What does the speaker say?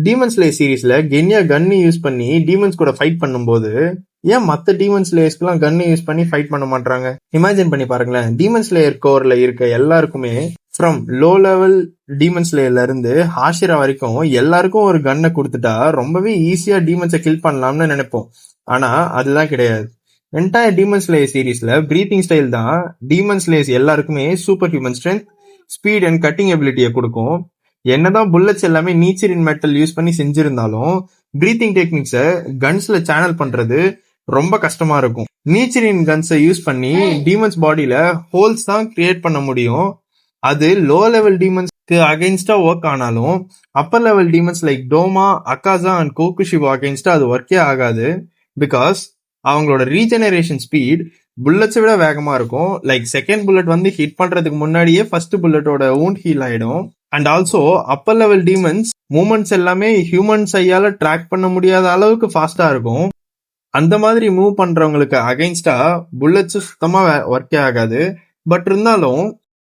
Demon slayer சீரீஸ்ல Kenya கன்னு use பண்ணி demons கூட ஃபைட் பண்ணும்போது ஏன் மத்த டீமன் ஸ்லேயர்ஸ்க்குலாம் கன்னு யூஸ் பண்ணி ஃபைட் பண்ண மாட்டாங்க? இமேஜின் பண்ணி பாருங்களேன். டீமன் ஸ்லேயர் கோர்ல இருக்க எல்லாருக்குமே ஃப்ரம் லோ லெவல் டீமன் ஸ்லேயர்ல இருந்து ஹாஷிரா வரைக்கும் எல்லாருக்கும் ஒரு கன்னை கொடுத்துட்டா ரொம்பவே ஈஸியா டீமன்ஸை கில் பண்ணலாம்னு நினைப்போம். ஆனா அதுதான் கிடையாது. என்டையர் டீமன் ஸ்லேயர் சீரீஸ்ல பிரீத்திங் ஸ்டைல் தான் டீமன் ஸ்லேயர்ஸ் எல்லாருக்குமே super human strength, speed and cutting எபிலிட்டியை கொடுக்கும். என்னதான் புல்லட்ஸ் எல்லாமே நேச்சர் இன் மெட்டல் யூஸ் பண்ணி செஞ்சிருந்தாலும் பிரீத்திங் டெக்னிக்ஸை கன்ஸ்ல சேனல் பண்றது ரொம்ப கஷ்டமா இருக்கும். நேச்சர் இன் கன்ஸை யூஸ் பண்ணி டீமன்ஸ் பாடியில ஹோல்ஸ் தான் கிரியேட் பண்ண முடியும். அது லோ லெவல் டீமன்ஸ்க்கு அகைன்ஸ்டா ஒர்க் ஆனாலும் upper level demons like Doma, Akaza and Kokushibo அகைன்ஸ்டா அது ஒர்க்கே ஆகாது. பிகாஸ் அவங்களோட ரீஜெனரேஷன் ஸ்பீட் புல்லட்ஸை விட வேகமா இருக்கும். லைக் செகண்ட் புல்லட் வந்து ஹிட் பண்றதுக்கு முன்னாடியே ஃபர்ஸ்ட் புல்லட்டோட வூண்ட் ஹீல் ஆயிடும். And also upper level demons movements எல்லாமே ஹியூமன்ஸ் ஐயால ட்ராக் பண்ண முடியாத அளவுக்கு ஃபாஸ்டா இருக்கும். அந்த மாதிரி மூவ் பண்றவங்களுக்கு அகைன்ஸ்டா புல்லட்ஸ் சுத்தமா ஒர்க்கே ஆகாது. பட் இருந்தாலும்